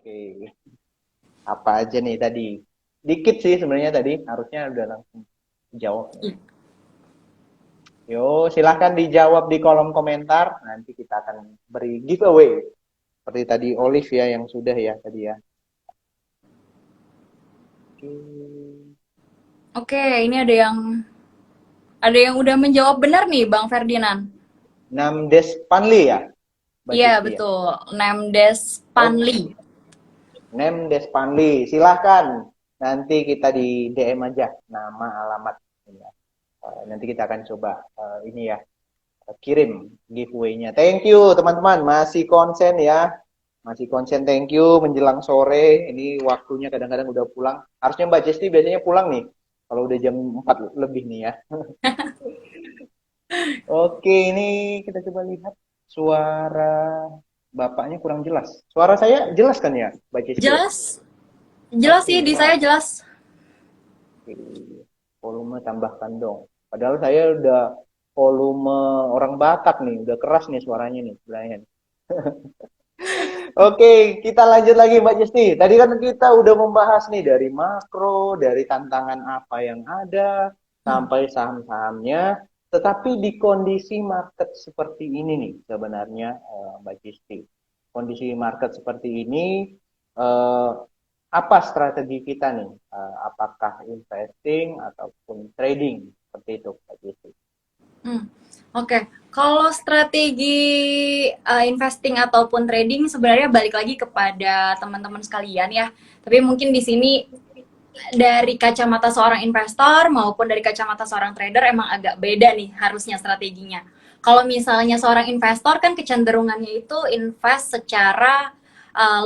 Oke. Apa aja nih tadi? Dikit sih sebenarnya tadi, harusnya udah langsung jawab. Iya. Yo, silahkan dijawab di kolom komentar. Nanti kita akan beri giveaway. Seperti tadi Olive ya yang sudah ya tadi ya. Oke. Oke, ini ada yang udah menjawab benar nih, Bang Ferdinand. Namdes Panli ya, Mbak Iya, Cisti ya. betul. Namdes Panli. Oke. Namdes Panli, silahkan. Nanti kita di DM aja nama alamat. Ya. Nanti kita akan coba ini ya kirim giveaway-nya. Thank you teman-teman, masih konsen ya. Masih konsen, thank you. Menjelang sore, ini waktunya kadang-kadang udah pulang. Harusnya Mbak Jesti biasanya pulang nih. Kalau udah jam 4 lebih nih ya. Oke, ini kita coba lihat suara bapaknya kurang jelas. Suara saya jelas kan ya, Mbak Jesti ya? Jelas? Jelas sih, Oke, di saya jelas. oke. Volume tambahkan dong. Padahal saya udah volume orang Batak nih, udah keras nih suaranya nih sebenarnya. Oke, kita lanjut lagi Mbak Justi. Tadi kan kita udah membahas nih dari makro, dari tantangan apa yang ada, Hmm. sampai saham-sahamnya. Tetapi di kondisi market seperti ini nih sebenarnya Mbak Justi. Kondisi market seperti ini, eh, apa strategi kita nih? Apakah investing ataupun trading? Seperti itu Mbak Justi. Hmm. Oke, kalau strategi investing ataupun trading sebenarnya balik lagi kepada teman-teman sekalian ya. Tapi mungkin di sini dari kacamata seorang investor maupun dari kacamata seorang trader emang agak beda nih harusnya strateginya. Kalau misalnya seorang investor kan kecenderungannya itu invest secara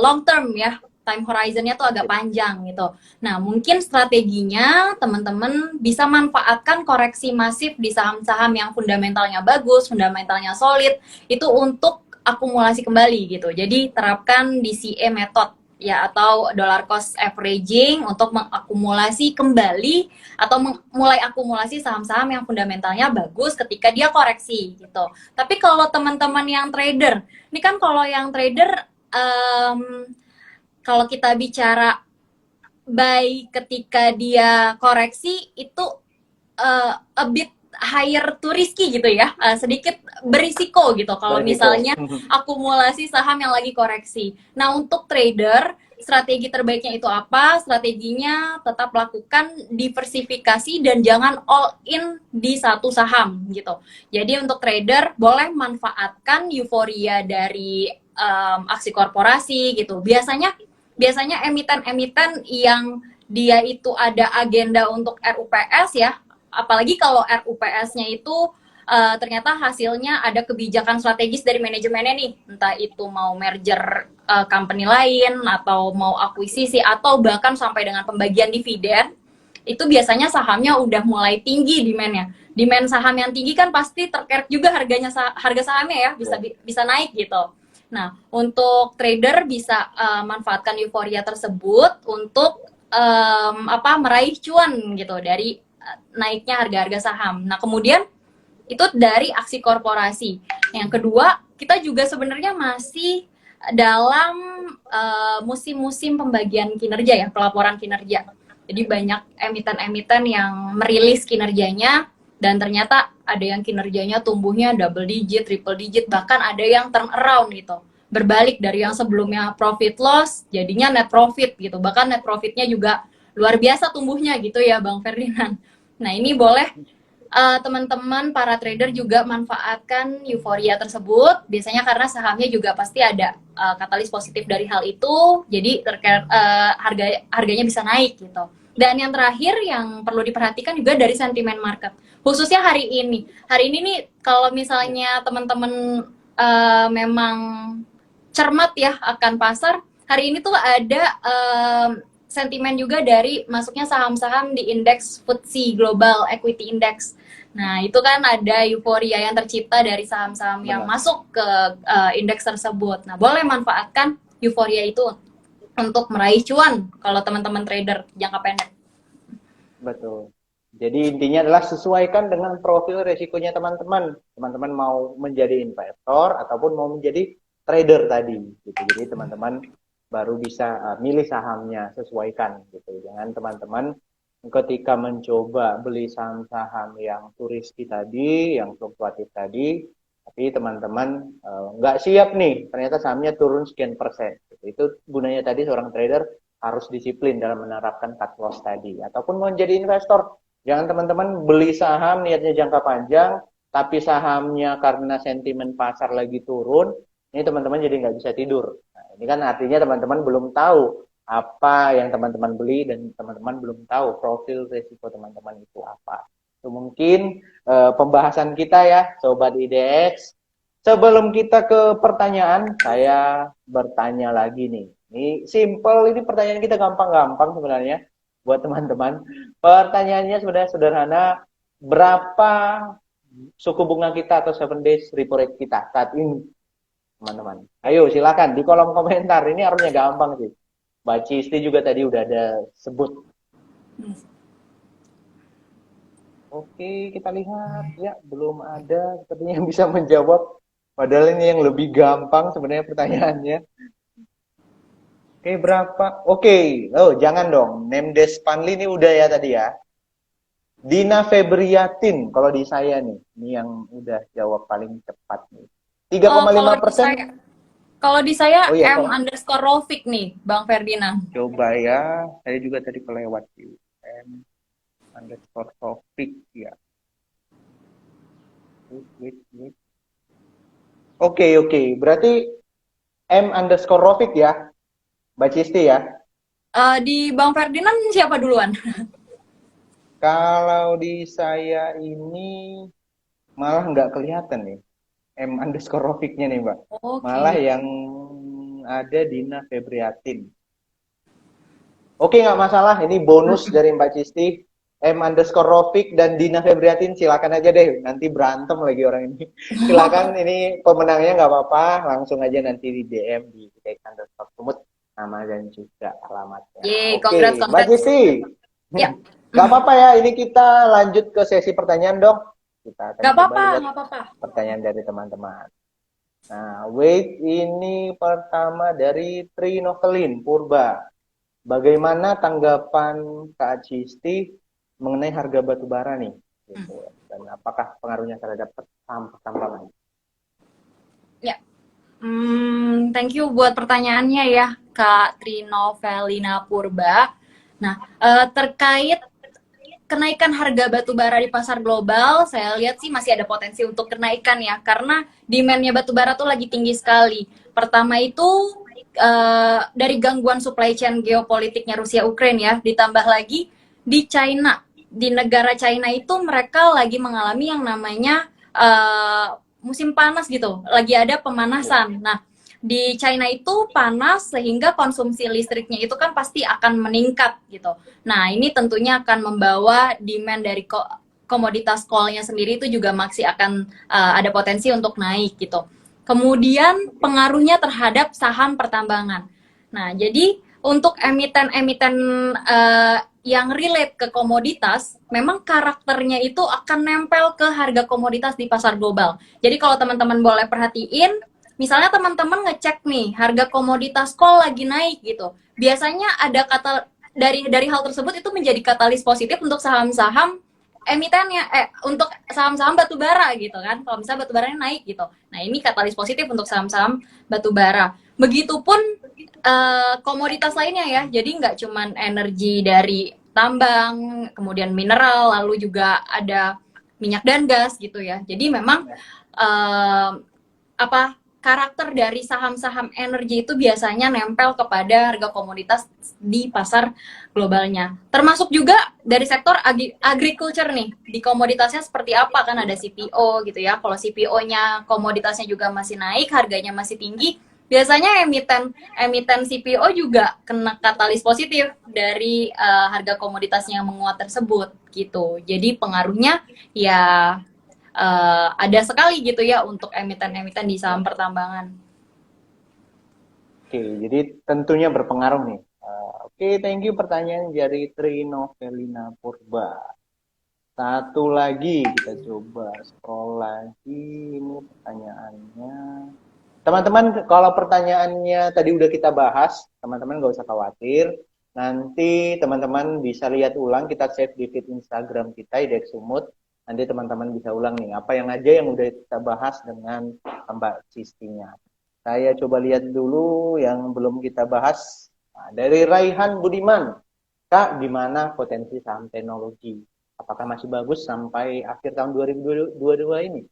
long term ya, time horizonnya tuh agak panjang gitu. Nah, mungkin strateginya teman-teman bisa manfaatkan koreksi masif di saham-saham yang fundamentalnya bagus, fundamentalnya solid, itu untuk akumulasi kembali gitu. Jadi terapkan DCA method ya, atau dollar cost averaging untuk mengakumulasi kembali atau mulai akumulasi saham-saham yang fundamentalnya bagus ketika dia koreksi gitu. Tapi kalau teman-teman yang trader, ini kan kalau yang trader um, kalau kita bicara buy ketika dia koreksi itu a bit higher to risky gitu ya, sedikit berisiko gitu kalau Berisiko. misalnya akumulasi saham yang lagi koreksi. Nah, untuk trader strategi terbaiknya itu apa? Strateginya tetap lakukan diversifikasi dan jangan all in di satu saham gitu. Jadi untuk trader boleh manfaatkan euforia dari aksi korporasi gitu. Biasanya emiten-emiten yang dia itu ada agenda untuk RUPS ya, apalagi kalau RUPS-nya itu ternyata hasilnya ada kebijakan strategis dari manajemennya nih, entah itu mau merger company lain atau mau akuisisi atau bahkan sampai dengan pembagian dividen, itu biasanya sahamnya udah mulai tinggi demand-nya. Demand saham yang tinggi kan pasti terkerek juga harga sahamnya ya, bisa Ya. bisa naik gitu. Nah, untuk trader bisa manfaatkan euforia tersebut untuk meraih cuan gitu dari naiknya harga-harga saham. Nah, kemudian itu dari aksi korporasi. Yang kedua, kita juga sebenarnya masih dalam musim-musim pembagian kinerja ya, pelaporan kinerja. Jadi banyak emiten-emiten yang merilis kinerjanya dan ternyata ada yang kinerjanya tumbuhnya double digit, triple digit, bahkan ada yang turn around gitu. Berbalik dari yang sebelumnya profit loss, jadinya net profit gitu. Bahkan net profitnya juga luar biasa tumbuhnya gitu ya Bang Ferdinand. Nah, ini boleh teman-teman para trader juga manfaatkan euforia tersebut, biasanya karena sahamnya juga pasti ada katalis positif dari hal itu, jadi harganya bisa naik gitu. Dan yang terakhir yang perlu diperhatikan juga dari sentimen market, khususnya hari ini nih, kalau misalnya teman-teman memang cermat ya akan pasar, hari ini tuh ada sentimen juga dari masuknya saham-saham di indeks FTSE Global Equity Index. Nah, itu kan ada euforia yang tercipta dari saham-saham yang Benar. masuk ke indeks tersebut. Nah, boleh manfaatkan euforia itu untuk meraih cuan kalau teman-teman trader jangka pendek. Betul. Jadi intinya adalah sesuaikan dengan profil resikonya teman-teman. Teman-teman mau menjadi investor ataupun mau menjadi trader tadi. Gitu. Jadi teman-teman baru bisa milih sahamnya, sesuaikan gitu. Jangan teman-teman ketika mencoba beli saham-saham yang risky tadi, yang fluktuatif tadi, tapi teman-teman nggak siap nih, ternyata sahamnya turun sekian persen. Gitu. Itu gunanya tadi seorang trader harus disiplin dalam menerapkan cut loss tadi. Ataupun mau jadi investor, jangan teman-teman beli saham niatnya jangka panjang, tapi sahamnya karena sentimen pasar lagi turun, ini teman-teman jadi nggak bisa tidur. Nah, ini kan artinya teman-teman belum tahu apa yang teman-teman beli dan teman-teman belum tahu profil risiko teman-teman itu apa. Itu mungkin pembahasan kita ya, Sobat IDX. Sebelum kita ke pertanyaan, saya bertanya lagi nih. Ini simple, ini pertanyaan kita gampang-gampang sebenarnya buat teman-teman. Pertanyaannya sebenarnya sederhana, berapa suku bunga kita atau 7 days repo rate kita saat ini, teman-teman? Ayo silakan di kolom komentar. Ini harusnya gampang sih. Mbak Cisti juga tadi udah ada sebut. Oke, kita lihat. Ya, belum ada sepertinya yang bisa menjawab. Padahal ini yang lebih gampang sebenarnya pertanyaannya. Oke, berapa? Oke, oh jangan dong. Name Despanli ini udah ya tadi ya. Dina Febriatin, kalau di saya nih. Ini yang udah jawab paling cepat nih. Oh, kalau di 3,5%. saya, kalau di saya Oh iya, M kok. underscore Rofik nih, Bang Ferdinand. Coba ya. Saya juga tadi kelewat sih. M underscore topik ya. Wait. Oke. Berarti M underscore Rofik ya, Mbak Cisti ya. Di Bang Ferdinand siapa duluan? Kalau di saya ini malah nggak kelihatan nih. M underscore Rofiknya nih, Mbak. Malah Oke. yang ada Dina Febriatin. Oke, nggak masalah. Ini bonus dari Mbak Cisti. M underscore Rofik dan Dina Febriatin, silakan aja deh. Nanti berantem lagi orang ini. Silakan, ini pemenangnya nggak apa-apa. Langsung aja nanti di DM di Tek underscore Sumut, nama dan juga alamatnya. Yeay, Oke, Mbak congrats. Cisti. Ya, Nggak apa-apa ya, ini kita lanjut ke sesi pertanyaan dong. Kita akan nggak coba apa-apa, lihat nggak apa-apa. pertanyaan dari teman-teman. Nah, wait, ini pertama dari Trinovelin Purba. Bagaimana tanggapan Kak Cisti mengenai harga batu bara nih? Gitu. Dan apakah pengaruhnya terhadap saham pertambangan? Ya, thank you buat pertanyaannya ya, Kak Trinovelina Purba. Nah, terkait kenaikan harga batu bara di pasar global, saya lihat sih masih ada potensi untuk kenaikan ya, karena demand-nya batu bara tuh lagi tinggi sekali. Pertama itu dari gangguan supply chain geopolitiknya Rusia Ukraine ya, ditambah lagi di China, di negara China itu mereka lagi mengalami yang namanya musim panas gitu, lagi ada pemanasan. Nah, di China itu panas sehingga konsumsi listriknya itu kan pasti akan meningkat gitu. Nah, ini tentunya akan membawa demand dari komoditas coal-nya sendiri itu juga masih akan ada potensi untuk naik gitu. Kemudian pengaruhnya terhadap saham pertambangan. Nah, jadi untuk emiten-emiten yang relate ke komoditas, memang karakternya itu akan nempel ke harga komoditas di pasar global. Jadi kalau teman-teman boleh perhatiin, misalnya teman-teman ngecek nih harga komoditas coal lagi naik gitu. Biasanya ada kata dari hal tersebut itu menjadi katalis positif untuk saham-saham emitennya untuk saham-saham batu bara gitu kan. Kalau misalnya batu baranya naik gitu. Nah, ini katalis positif untuk saham-saham batu bara. Begitupun komoditas lainnya ya. Jadi nggak cuman energi dari tambang, kemudian mineral, lalu juga ada minyak dan gas gitu ya. Jadi memang apa karakter dari saham-saham energi itu biasanya nempel kepada harga komoditas di pasar globalnya. Termasuk juga dari sektor agriculture nih, di komoditasnya seperti apa, kan ada CPO gitu ya. Kalau CPO-nya komoditasnya juga masih naik, harganya masih tinggi, biasanya emiten emiten CPO juga kena katalis positif dari harga komoditasnya yang menguat tersebut gitu. Jadi pengaruhnya ya ada sekali gitu ya untuk emiten-emiten di saham pertambangan. Oke, jadi tentunya berpengaruh nih. Oke, thank you pertanyaan dari Trinovelina Purba. Satu lagi kita coba scroll lagi, ini pertanyaannya. Teman-teman, kalau pertanyaannya tadi udah kita bahas, teman-teman nggak usah khawatir. Nanti teman-teman bisa lihat ulang, kita save di feed Instagram kita, IDX Sumut. Nanti teman-teman bisa ulang nih, apa yang aja yang udah kita bahas dengan Mbak Sistinya. Saya coba lihat dulu yang belum kita bahas. Nah, dari Raihan Budiman, Kak, gimana potensi saham teknologi? Apakah masih bagus sampai akhir tahun 2022 ini?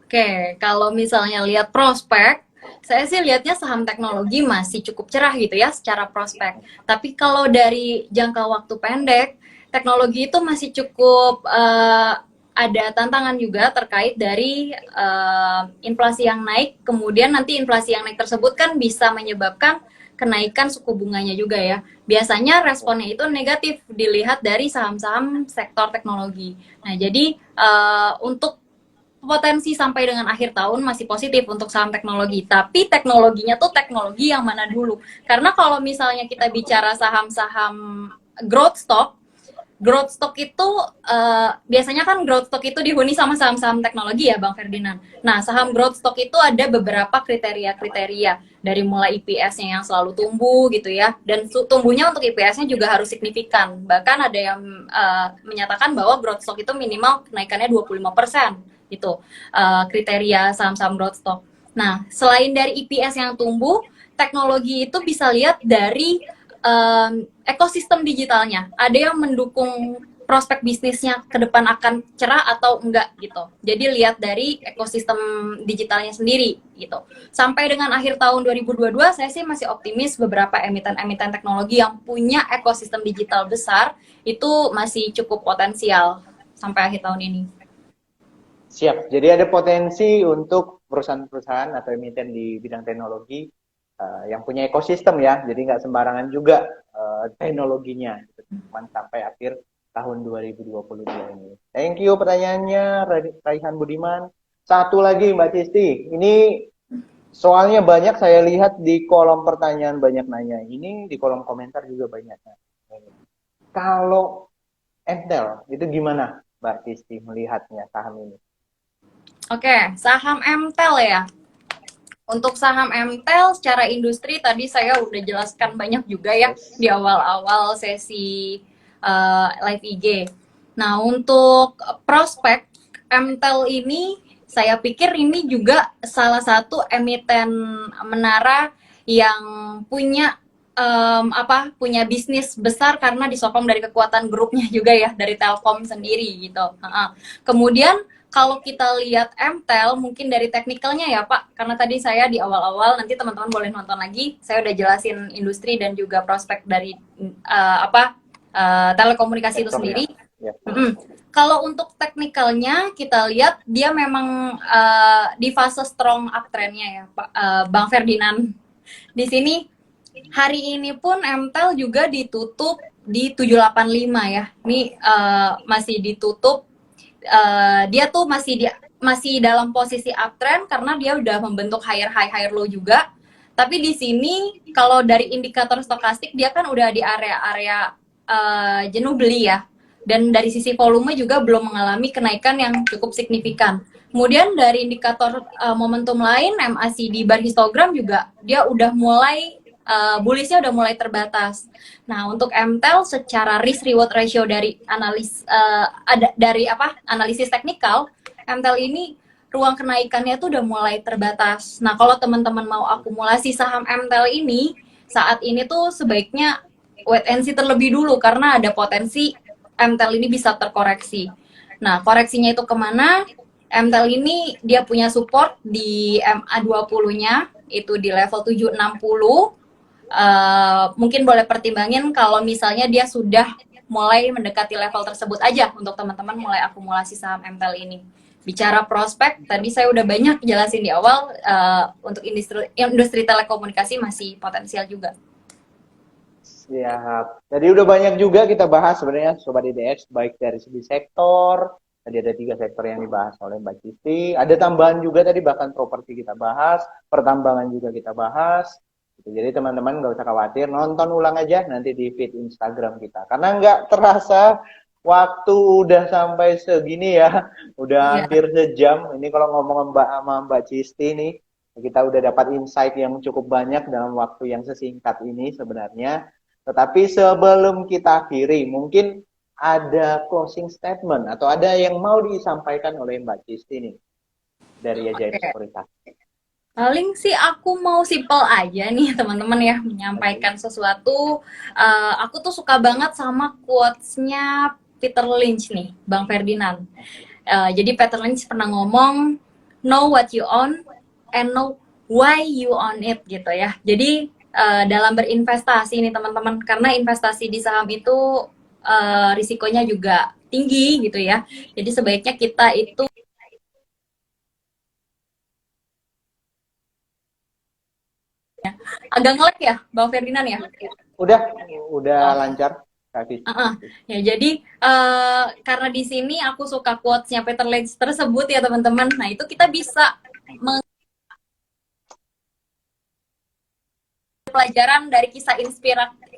Oke, kalau misalnya lihat prospek, saya sih lihatnya saham teknologi masih cukup cerah gitu ya secara prospek. Tapi kalau dari jangka waktu pendek, teknologi itu masih cukup ada tantangan juga terkait dari inflasi yang naik. Kemudian nanti inflasi yang naik tersebut kan bisa menyebabkan kenaikan suku bunganya juga ya. Biasanya responnya itu negatif dilihat dari saham-saham sektor teknologi. Nah, jadi untuk potensi sampai dengan akhir tahun masih positif untuk saham teknologi. Tapi teknologinya tuh teknologi yang mana dulu? Karena kalau misalnya kita bicara saham-saham growth stock itu biasanya kan growth stock itu dihuni sama saham-saham teknologi ya Bang Ferdinand. Nah, saham growth stock itu ada beberapa kriteria-kriteria dari mulai EPS-nya yang selalu tumbuh gitu ya. Dan tumbuhnya untuk EPS-nya juga harus signifikan. Bahkan ada yang menyatakan bahwa growth stock itu minimal kenaikannya 25% gitu. Kriteria saham-saham growth stock. Nah, selain dari EPS yang tumbuh, teknologi itu bisa lihat dari ekosistem digitalnya. Ada yang mendukung prospek bisnisnya ke depan akan cerah atau enggak gitu. Jadi lihat dari ekosistem digitalnya sendiri gitu. Sampai dengan akhir tahun 2022 saya sih masih optimis beberapa emiten-emiten teknologi yang punya ekosistem digital besar itu masih cukup potensial sampai akhir tahun ini. Siap. Jadi ada potensi untuk perusahaan-perusahaan atau emiten di bidang teknologi yang punya ekosistem ya. Jadi nggak sembarangan juga teknologinya. Gitu. Cuman sampai akhir tahun 2022 ini. Thank you pertanyaannya Raihan Budiman. Satu lagi Mbak Cisti. Ini soalnya banyak saya lihat di kolom pertanyaan banyak nanya. Ini di kolom komentar juga banyak. Kalau Entel itu gimana Mbak Cisti melihatnya saham ini? Oke, saham MTEL ya. Untuk saham MTEL secara industri tadi saya udah jelaskan banyak juga ya di awal-awal sesi live IG. Nah, untuk prospek MTEL ini saya pikir ini juga salah satu emiten menara yang punya punya bisnis besar karena disokong dari kekuatan grupnya juga ya dari Telkom sendiri gitu. Kemudian kalau kita lihat MTEL mungkin dari teknikalnya ya Pak, karena tadi saya di awal-awal nanti teman-teman boleh nonton lagi, saya udah jelasin industri dan juga prospek dari telekomunikasi itu sendiri. Ya. Kalau untuk teknikalnya kita lihat dia memang di fase strong uptrendnya ya Pak Bang Ferdinand. Di sini hari ini pun MTEL juga ditutup di 785 ya. Ini masih ditutup. Dia tuh masih dalam posisi uptrend karena dia udah membentuk higher high higher low juga. Tapi di sini kalau dari indikator stokastik dia kan udah di area-area jenuh beli ya. Dan dari sisi volume juga belum mengalami kenaikan yang cukup signifikan. Kemudian dari indikator momentum lain MACD bar histogram juga dia udah mulai bullishnya udah mulai terbatas. Nah, untuk MTEL secara risk reward ratio dari analisis teknikal, MTEL ini ruang kenaikannya tuh udah mulai terbatas. Nah, kalau teman-teman mau akumulasi saham MTEL ini, saat ini tuh sebaiknya wait and see terlebih dulu karena ada potensi MTEL ini bisa terkoreksi. Nah, koreksinya itu kemana? MTEL ini dia punya support di MA20-nya, itu di level 760. Mungkin boleh pertimbangin kalau misalnya dia sudah mulai mendekati level tersebut aja untuk teman-teman mulai akumulasi saham MTEL ini. Bicara prospek, tadi saya udah banyak jelasin di awal, untuk industri telekomunikasi masih potensial juga. Siap. Tadi udah banyak juga kita bahas sebenarnya Sobat IDX, baik dari segi sektor, tadi ada 3 sektor yang dibahas oleh Mbak Cisti, ada tambahan juga tadi bahkan properti kita bahas, pertambangan juga kita bahas. Jadi teman-teman nggak usah khawatir, nonton ulang aja nanti di feed Instagram kita. Karena nggak terasa waktu udah sampai segini ya, udah hampir sejam. Ini kalau ngomong sama Mbak Cisti nih, Kita udah dapat insight yang cukup banyak dalam waktu yang sesingkat ini sebenarnya. Tetapi sebelum kita akhiri, mungkin ada closing statement atau ada yang mau disampaikan oleh Mbak Cisti nih dari Ajaib Oke. Sekuritas. Paling sih aku mau simple aja nih teman-teman ya menyampaikan sesuatu. Aku tuh suka banget sama quotes-nya Peter Lynch nih, Bang Ferdinand. Jadi Peter Lynch pernah ngomong, know what you own and know why you own it gitu ya. Jadi dalam berinvestasi nih teman-teman, karena investasi di saham itu risikonya juga tinggi gitu ya. Jadi sebaiknya kita itu agak ngelek ya, Bang Ferdinand ya. Udah Oh, lancar, Kak Cisti. ya jadi karena di sini aku suka quotes-nya Peter Lynch tersebut ya teman-teman. Nah itu kita bisa pelajaran dari kisah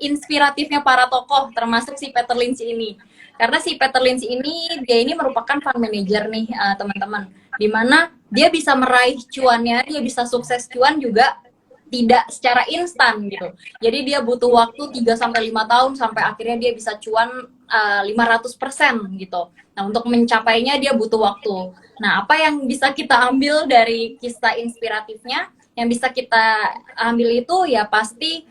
inspiratifnya para tokoh termasuk si Peter Lynch ini. Karena si Peter Lynch ini dia ini merupakan fund manager nih teman-teman. Dimana dia bisa meraih cuannya, dia bisa sukses cuan juga tidak secara instan gitu. Jadi dia butuh waktu 3 sampai 5 tahun sampai akhirnya dia bisa cuan 500% gitu. Nah, untuk mencapainya dia butuh waktu. Nah, apa yang bisa kita ambil dari kisah inspiratifnya? Yang bisa kita ambil itu ya pasti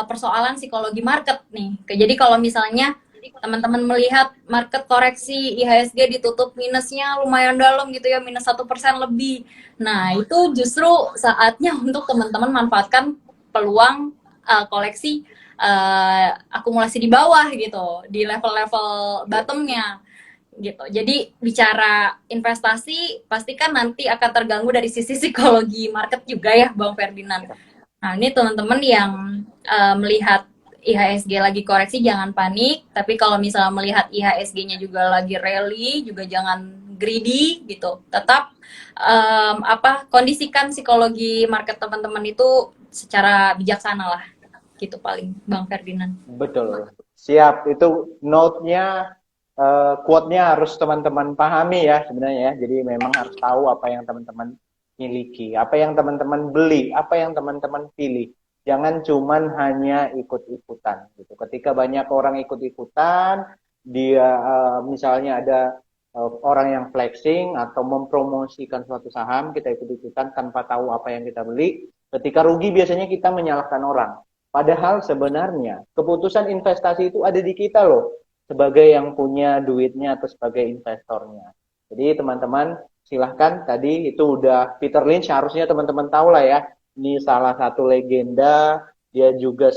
persoalan psikologi market nih. Jadi kalau misalnya teman-teman melihat market koreksi IHSG ditutup minusnya lumayan dalam gitu ya, minus 1% lebih. Nah, itu justru saatnya untuk teman-teman manfaatkan peluang koleksi akumulasi di bawah gitu, di level-level bottomnya gitu. Jadi bicara investasi pastikan nanti akan terganggu dari sisi psikologi market juga ya, Bang Ferdinand. Nah, ini teman-teman yang melihat IHSG lagi koreksi jangan panik, tapi kalau misalnya melihat IHSG-nya juga lagi rally, juga jangan greedy gitu. Tetap kondisikan psikologi market teman-teman itu secara bijaksana lah. Gitu paling Bang Ferdinand. Betul. Siap. Itu note-nya, quote-nya harus teman-teman pahami ya sebenarnya ya. Jadi memang harus tahu apa yang teman-teman miliki, apa yang teman-teman beli, apa yang teman-teman pilih. Jangan cuman hanya ikut-ikutan gitu. Ketika banyak orang ikut-ikutan, dia misalnya ada orang yang flexing atau mempromosikan suatu saham, kita ikut-ikutan tanpa tahu apa yang kita beli. Ketika rugi biasanya kita menyalahkan orang. Padahal sebenarnya keputusan investasi itu ada di kita loh, sebagai yang punya duitnya atau sebagai investornya. Jadi teman-teman silahkan, tadi itu udah Peter Lynch, harusnya teman-teman tahu lah ya. Ini salah satu legenda, dia juga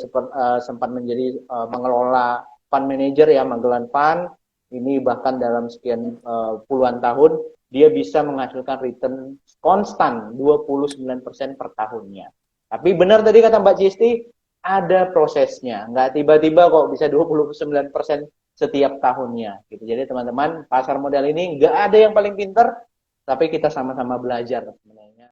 sempat menjadi mengelola fund manager ya, Magellan Fund. Ini bahkan dalam sekian puluhan tahun dia bisa menghasilkan return konstan 29% per tahunnya. Tapi benar tadi kata Mbak Cisti, ada prosesnya. Nggak tiba-tiba kok bisa 29% setiap tahunnya. Gitu. Jadi teman-teman, pasar modal ini nggak ada yang paling pinter, tapi kita sama-sama belajar sebenarnya.